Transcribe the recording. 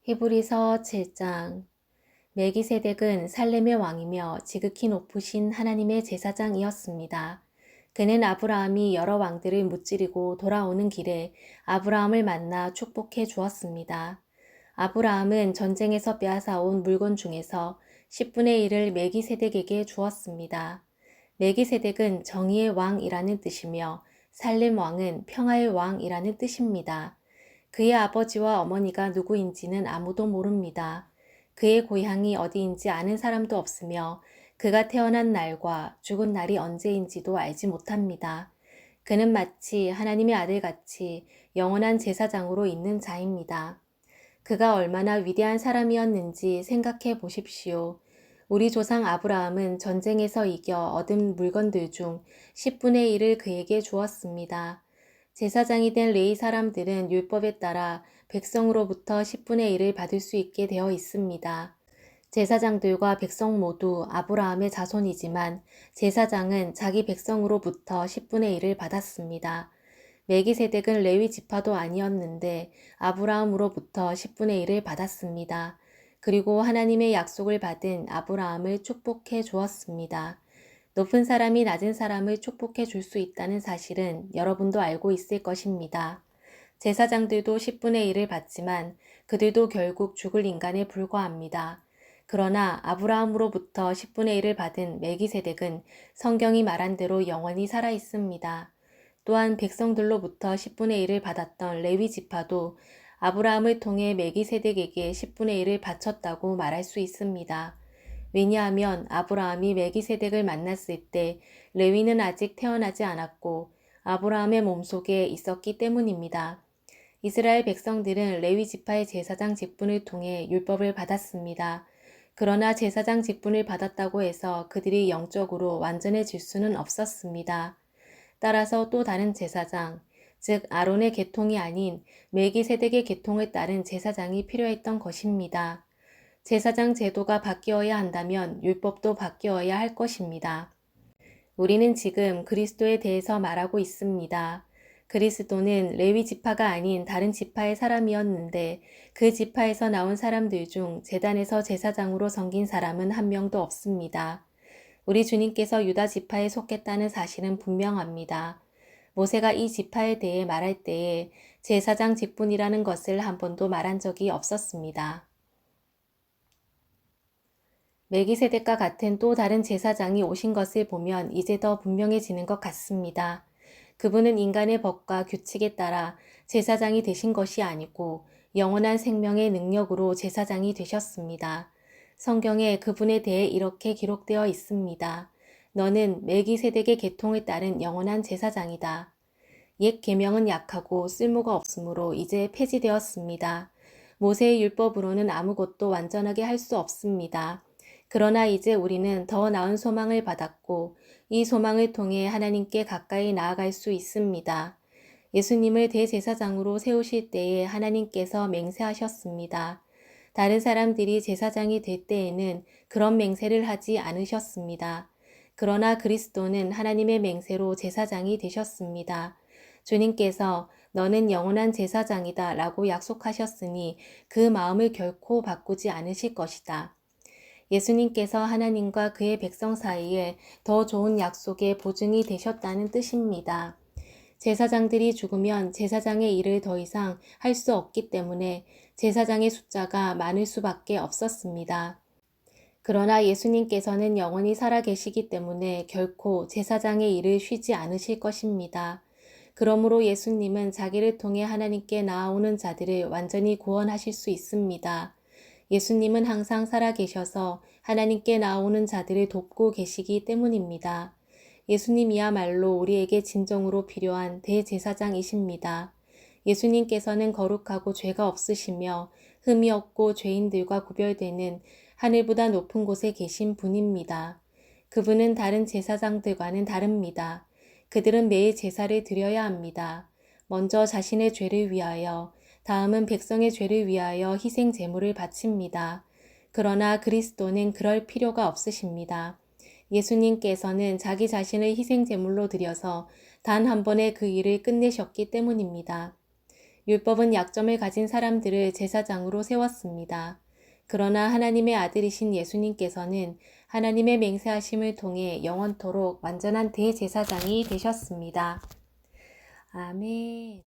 히브리서 7장. 멜기세덱은 살렘의 왕이며 지극히 높으신 하나님의 제사장이었습니다. 그는 아브라함이 여러 왕들을 무찌르고 돌아오는 길에 아브라함을 만나 축복해 주었습니다. 아브라함은 전쟁에서 빼앗아온 물건 중에서 10분의 1을 멜기세덱에게 주었습니다. 멜기세덱은 정의의 왕이라는 뜻이며 살렘 왕은 평화의 왕이라는 뜻입니다. 그의 아버지와 어머니가 누구인지는 아무도 모릅니다. 그의 고향이 어디인지 아는 사람도 없으며 그가 태어난 날과 죽은 날이 언제인지도 알지 못합니다. 그는 마치 하나님의 아들같이 영원한 제사장으로 있는 자입니다. 그가 얼마나 위대한 사람이었는지 생각해 보십시오. 우리 조상 아브라함은 전쟁에서 이겨 얻은 물건들 중 10분의 1을 그에게 주었습니다. 제사장이 된 레위 사람들은 율법에 따라 백성으로부터 10분의 1을 받을 수 있게 되어 있습니다. 제사장들과 백성 모두 아브라함의 자손이지만 제사장은 자기 백성으로부터 10분의 1을 받았습니다. 멜기세덱은 레위 지파도 아니었는데 아브라함으로부터 10분의 1을 받았습니다. 그리고 하나님의 약속을 받은 아브라함을 축복해 주었습니다. 높은 사람이 낮은 사람을 축복해 줄 수 있다는 사실은 여러분도 알고 있을 것입니다. 제사장들도 10분의 1을 받지만 그들도 결국 죽을 인간에 불과합니다. 그러나 아브라함으로부터 10분의 1을 받은 멜기세덱은 성경이 말한 대로 영원히 살아 있습니다. 또한 백성들로부터 10분의 1을 받았던 레위 지파도 아브라함을 통해 멜기세덱에게 10분의 1을 바쳤다고 말할 수 있습니다. 왜냐하면 아브라함이 멜기세덱을 만났을 때 레위는 아직 태어나지 않았고 아브라함의 몸속에 있었기 때문입니다. 이스라엘 백성들은 레위 지파의 제사장 직분을 통해 율법을 받았습니다. 그러나 제사장 직분을 받았다고 해서 그들이 영적으로 완전해질 수는 없었습니다. 따라서 또 다른 제사장, 즉 아론의 계통이 아닌 멜기세덱의 계통을 따른 제사장이 필요했던 것입니다. 제사장 제도가 바뀌어야 한다면 율법도 바뀌어야 할 것입니다. 우리는 지금 그리스도에 대해서 말하고 있습니다. 그리스도는 레위 지파가 아닌 다른 지파의 사람이었는데 그 지파에서 나온 사람들 중 제단에서 제사장으로 섬긴 사람은 한 명도 없습니다. 우리 주님께서 유다 지파에 속했다는 사실은 분명합니다. 모세가 이 지파에 대해 말할 때에 제사장 직분이라는 것을 한 번도 말한 적이 없었습니다. 멜기세덱과 같은 또 다른 제사장이 오신 것을 보면 이제 더 분명해지는 것 같습니다. 그분은 인간의 법과 규칙에 따라 제사장이 되신 것이 아니고 영원한 생명의 능력으로 제사장이 되셨습니다. 성경에 그분에 대해 이렇게 기록되어 있습니다. 너는 멜기세덱의 계통을 따른 영원한 제사장이다. 옛 계명은 약하고 쓸모가 없으므로 이제 폐지되었습니다. 모세의 율법으로는 아무것도 완전하게 할 수 없습니다. 그러나 이제 우리는 더 나은 소망을 받았고 이 소망을 통해 하나님께 가까이 나아갈 수 있습니다. 예수님을 대제사장으로 세우실 때에 하나님께서 맹세하셨습니다. 다른 사람들이 제사장이 될 때에는 그런 맹세를 하지 않으셨습니다. 그러나 그리스도는 하나님의 맹세로 제사장이 되셨습니다. 주님께서 너는 영원한 제사장이다 라고 약속하셨으니 그 마음을 결코 바꾸지 않으실 것이다. 예수님께서 하나님과 그의 백성 사이에 더 좋은 약속의 보증이 되셨다는 뜻입니다. 제사장들이 죽으면 제사장의 일을 더 이상 할 수 없기 때문에 제사장의 숫자가 많을 수밖에 없었습니다. 그러나 예수님께서는 영원히 살아 계시기 때문에 결코 제사장의 일을 쉬지 않으실 것입니다. 그러므로 예수님은 자기를 통해 하나님께 나아오는 자들을 완전히 구원하실 수 있습니다. 예수님은 항상 살아 계셔서 하나님께 나오는 자들을 돕고 계시기 때문입니다. 예수님이야말로 우리에게 진정으로 필요한 대제사장이십니다. 예수님께서는 거룩하고 죄가 없으시며 흠이 없고 죄인들과 구별되는 하늘보다 높은 곳에 계신 분입니다. 그분은 다른 제사장들과는 다릅니다. 그들은 매일 제사를 드려야 합니다. 먼저 자신의 죄를 위하여, 다음은 백성의 죄를 위하여 희생 제물을 바칩니다. 그러나 그리스도는 그럴 필요가 없으십니다. 예수님께서는 자기 자신을 희생 제물로 드려서 단 한 번에 그 일을 끝내셨기 때문입니다. 율법은 약점을 가진 사람들을 제사장으로 세웠습니다. 그러나 하나님의 아들이신 예수님께서는 하나님의 맹세하심을 통해 영원토록 완전한 대제사장이 되셨습니다. 아멘.